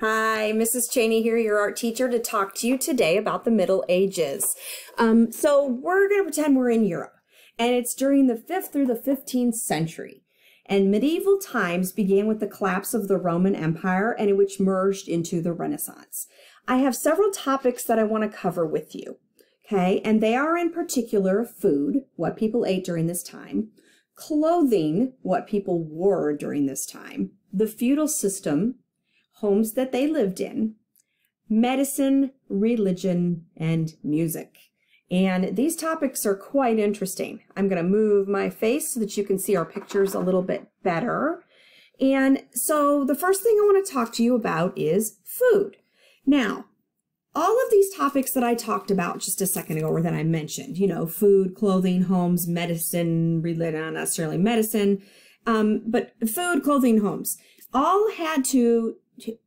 Hi, Mrs. Cheney here, your art teacher, to talk to you today about the Middle Ages. So we're going to pretend we're in Europe, and it's during the 5th through the 15th century. And medieval times began with the collapse of the Roman Empire, and which merged into the Renaissance. I have several topics that I want to cover with you, okay? And they are in particular food, what people ate during this time, clothing, what people wore during this time, the feudal system, homes that they lived in, medicine, religion, and music. And these topics are quite interesting. I'm going to move my face so that you can see our pictures a little bit better. And so the first thing I want to talk to you about is food. Now, all of these topics that I talked about just a second ago, or that I mentioned, you know, food, clothing, homes, medicine, religion, not necessarily medicine, but food, clothing, homes, all had to,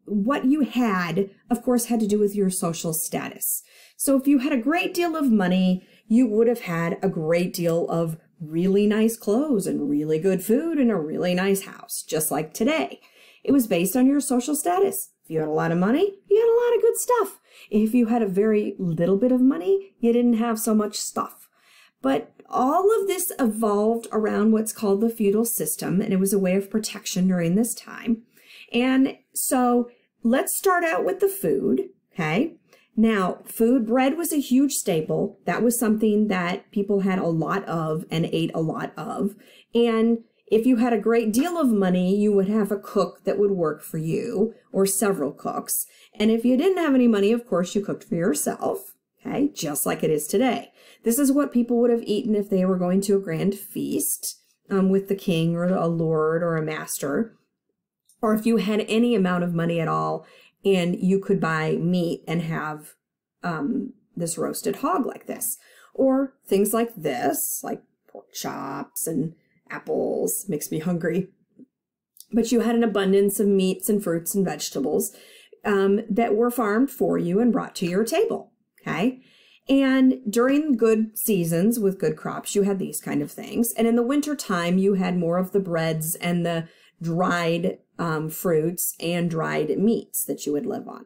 what you had, of course, had to do with your social status. So if you had a great deal of money, you would have had a great deal of really nice clothes and really good food and a really nice house, just like today. It was based on your social status. If you had a lot of money, you had a lot of good stuff. If you had a very little bit of money, you didn't have so much stuff. But all of this evolved around what's called the feudal system, and it was a way of protection during this time. And so let's start out with the food, okay? Now, bread was a huge staple. That was something that people had a lot of and ate a lot of. And if you had a great deal of money, you would have a cook that would work for you, or several cooks. And if you didn't have any money, of course, you cooked for yourself, okay? Just like it is today. This is what people would have eaten if they were going to a grand feast with the king or a lord or a master. Or if you had any amount of money at all and you could buy meat and have this roasted hog like this. Or things like this, like pork chops and apples, makes me hungry. But you had an abundance of meats and fruits and vegetables that were farmed for you and brought to your table, okay? And during good seasons with good crops, you had these kind of things. And in the winter time, you had more of the breads and the dried fruits and dried meats that you would live on.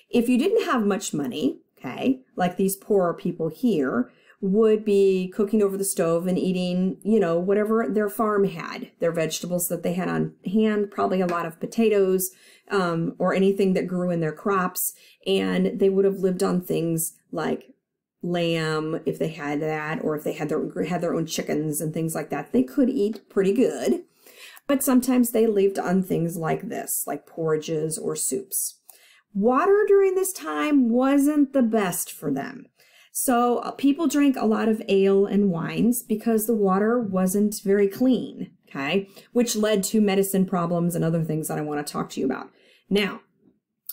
If you didn't have much money, okay, like these poorer people here would be cooking over the stove and eating, you know, whatever their farm had, their vegetables that they had on hand, probably a lot of potatoes or anything that grew in their crops. And they would have lived on things like lamb, if they had that, or if they had their own chickens and things like that. They could eat pretty good. But sometimes they lived on things like this, like porridges or soups. Water during this time wasn't the best for them. So people drank a lot of ale and wines because the water wasn't very clean, okay? Which led to medicine problems and other things that I want to talk to you about. Now,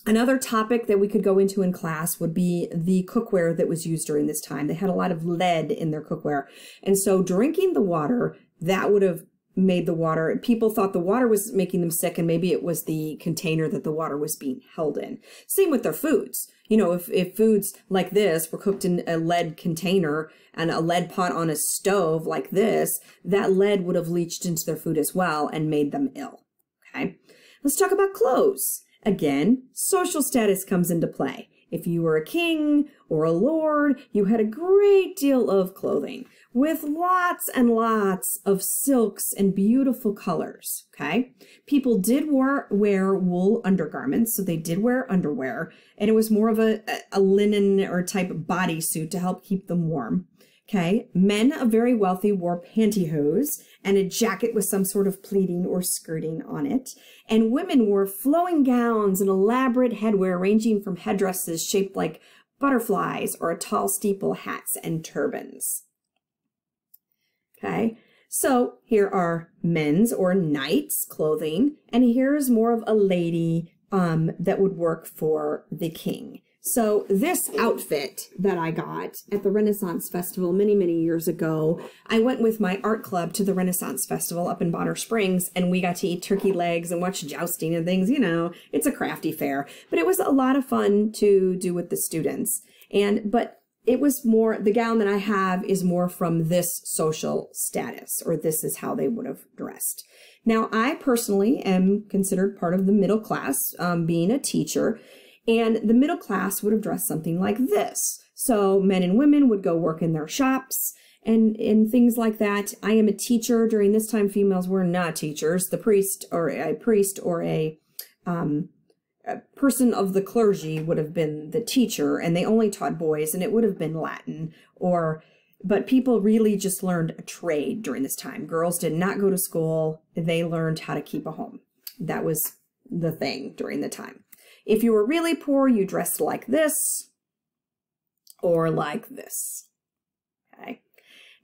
another topic that we could go into in class would be the cookware that was used during this time. They had a lot of lead in their cookware. And so drinking the water, that would have made the water, people thought the water was making them sick, and maybe it was the container that the water was being held in. Same with their foods. You know, if foods like this were cooked in a lead container and a lead pot on a stove like this, that lead would have leached into their food as well and made them ill, okay? Let's talk about clothes. Again, social status comes into play. If you were a king or a lord, you had a great deal of clothing with lots and lots of silks and beautiful colors, okay? People did wear wool undergarments, so they did wear underwear, and it was more of a linen or type of bodysuit to help keep them warm, okay? Men, a very wealthy, wore pantyhose and a jacket with some sort of pleating or skirting on it, and women wore flowing gowns and elaborate headwear ranging from headdresses shaped like butterflies or tall steeple hats and turbans. Okay, so here are men's or knights' clothing, and here's more of a lady that would work for the king. So this outfit that I got at the Renaissance Festival many, many years ago, I went with my art club to the Renaissance Festival up in Bonner Springs, and we got to eat turkey legs and watch jousting and things. You know, it's a crafty fair, but it was a lot of fun to do with the students. But it was more, the gown that I have is more from this social status, or this is how they would have dressed. Now, I personally am considered part of the middle class, being a teacher, and the middle class would have dressed something like this. So men and women would go work in their shops and things like that. I am a teacher. During this time, females were not teachers. The priest or a person of the clergy would have been the teacher, and they only taught boys, and it would have been Latin. But people really just learned a trade during this time. Girls did not go to school. They learned how to keep a home. That was the thing during the time. If you were really poor, you dressed like this or like this. Okay.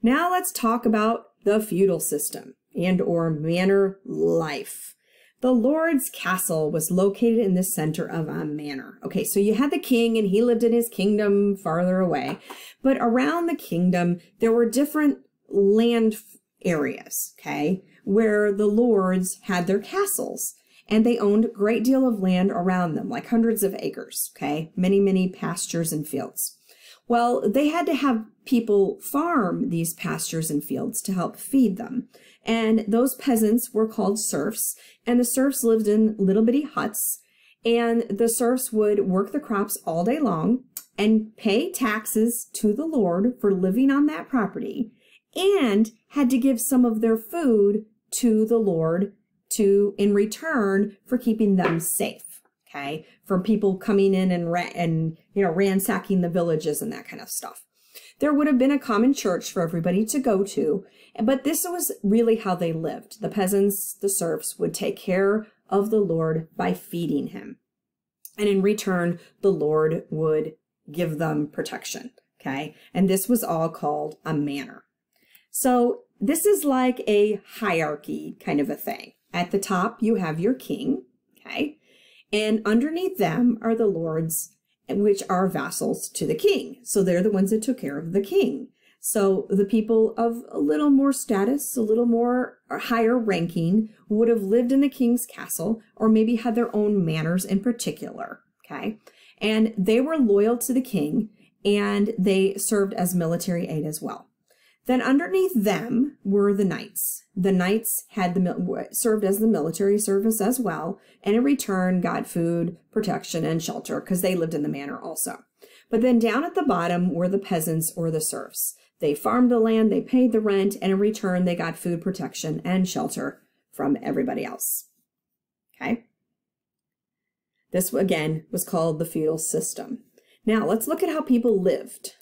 Now let's talk about the feudal system and or manor life. The lord's castle was located in the center of a manor. Okay, so you had the king and he lived in his kingdom farther away. But around the kingdom, there were different land areas, okay, where the lords had their castles. And they owned a great deal of land around them, like hundreds of acres, okay, many, many pastures and fields. Well, they had to have people farm these pastures and fields to help feed them. And those peasants were called serfs, and the serfs lived in little bitty huts, and the serfs would work the crops all day long and pay taxes to the lord for living on that property, and had to give some of their food to the lord in return for keeping them safe, okay, from people coming in and ransacking the villages and that kind of stuff. There would have been a common church for everybody to go to, but this was really how they lived. The peasants, the serfs, would take care of the lord by feeding him. And in return, the lord would give them protection, okay? And this was all called a manor. So this is like a hierarchy kind of a thing. At the top, you have your king, okay? And underneath them are the lords, which are vassals to the king. So they're the ones that took care of the king. So the people of a little more status, a little more higher ranking, would have lived in the king's castle or maybe had their own manors in particular, okay? And they were loyal to the king, and they served as military aid as well. Then underneath them were the knights. The knights had served as the military service as well, and in return got food, protection, and shelter because they lived in the manor also. But then down at the bottom were the peasants or the serfs. They farmed the land, they paid the rent, and in return they got food, protection, and shelter from everybody else. Okay? This, again, was called the feudal system. Now, let's look at how people lived.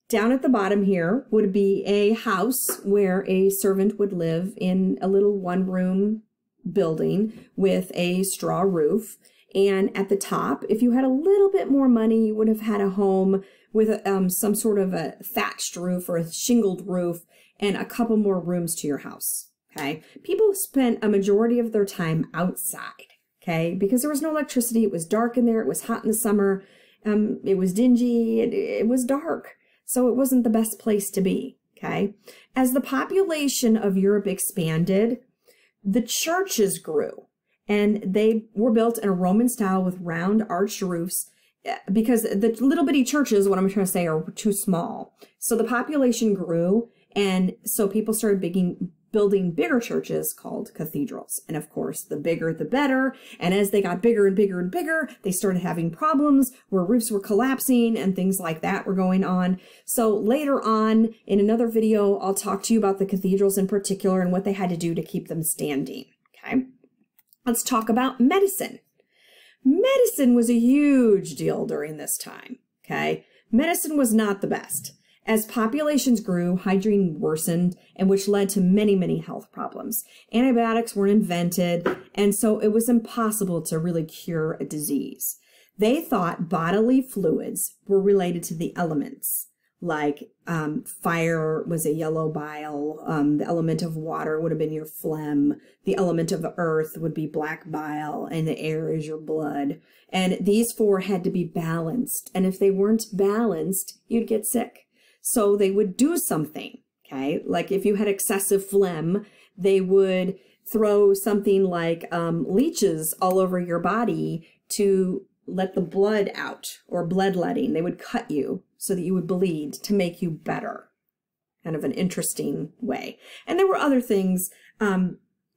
Down at the bottom here would be a house where a servant would live in a little one-room building with a straw roof. And at the top, if you had a little bit more money, you would have had a home with some sort of a thatched roof or a shingled roof and a couple more rooms to your house, okay? People spent a majority of their time outside, okay? Because there was no electricity, it was dark in there, it was hot in the summer, it was dingy, it was dark. So it wasn't the best place to be, okay? As the population of Europe expanded, the churches grew, and they were built in a Roman style with round arched roofs because the little bitty churches, what I'm trying to say, are too small. So the population grew, and so people started building bigger churches called cathedrals. And of course, the bigger, the better. And as they got bigger and bigger and bigger, they started having problems where roofs were collapsing and things like that were going on. So later on in another video, I'll talk to you about the cathedrals in particular and what they had to do to keep them standing. Okay. Let's talk about medicine. Medicine was a huge deal during this time. Okay. Medicine was not the best. As populations grew, hygiene worsened, and which led to many, many health problems. Antibiotics weren't invented, and so it was impossible to really cure a disease. They thought bodily fluids were related to the elements, like fire was a yellow bile, the element of water would have been your phlegm, the element of earth would be black bile, and the air is your blood. And these four had to be balanced, and if they weren't balanced, you'd get sick. So they would do something, okay? Like if you had excessive phlegm, they would throw something like leeches all over your body to let the blood out, or bloodletting. They would cut you so that you would bleed to make you better. Kind of an interesting way. And there were other things.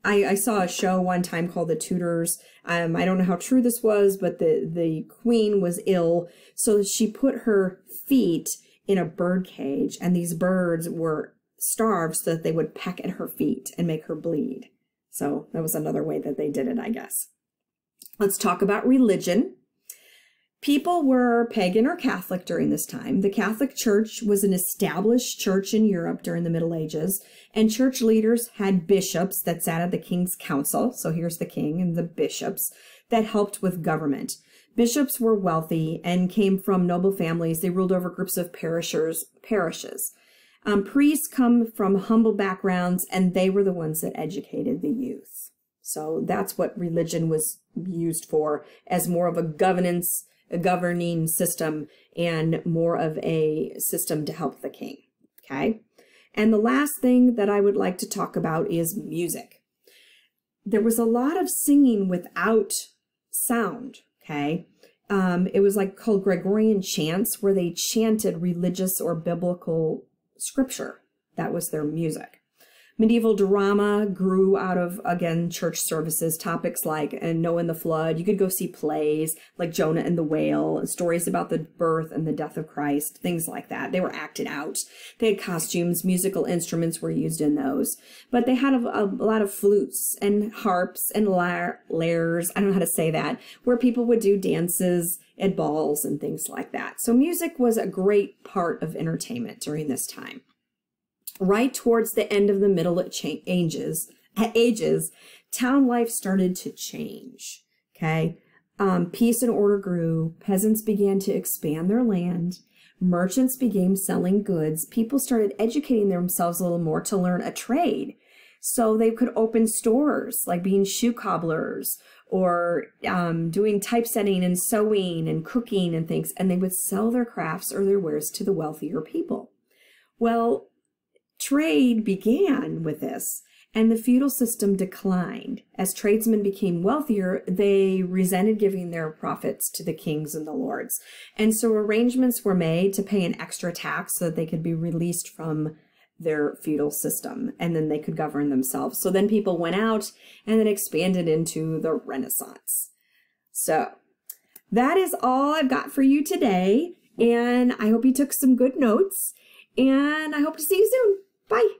I saw a show one time called The Tudors. I don't know how true this was, but the queen was ill, so she put her feet in a bird cage, and these birds were starved so that they would peck at her feet and make her bleed. So that was another way that they did it, I guess. Let's talk about religion. People were pagan or Catholic during this time. The Catholic Church was an established church in Europe during the Middle Ages, and church leaders had bishops that sat at the king's council. So here's the king and the bishops that helped with government. Bishops were wealthy and came from noble families. They ruled over groups of parishes. Priests come from humble backgrounds, and they were the ones that educated the youth. So that's what religion was used for, as more of a governing system and more of a system to help the king. Okay. And the last thing that I would like to talk about is music. There was a lot of singing without sound. Okay. It was like called Gregorian chants, where they chanted religious or biblical scripture. That was their music. Medieval drama grew out of, again, church services, topics like Noah and the flood. You could go see plays like Jonah and the whale, and stories about the birth and the death of Christ, things like that. They were acted out. They had costumes, musical instruments were used in those. But they had a lot of flutes and harps and lyres, I don't know how to say that, where people would do dances at balls and things like that. So music was a great part of entertainment during this time. Right towards the end of the Middle Ages, town life started to change, okay? Peace and order grew. Peasants began to expand their land. Merchants began selling goods. People started educating themselves a little more to learn a trade. So they could open stores, like being shoe cobblers or doing typesetting and sewing and cooking and things, and they would sell their crafts or their wares to the wealthier people. Well, trade began with this, and the feudal system declined. As tradesmen became wealthier, they resented giving their profits to the kings and the lords. And so arrangements were made to pay an extra tax so that they could be released from their feudal system, and then they could govern themselves. So then people went out and then expanded into the Renaissance. So that is all I've got for you today, and I hope you took some good notes, and I hope to see you soon. Bye.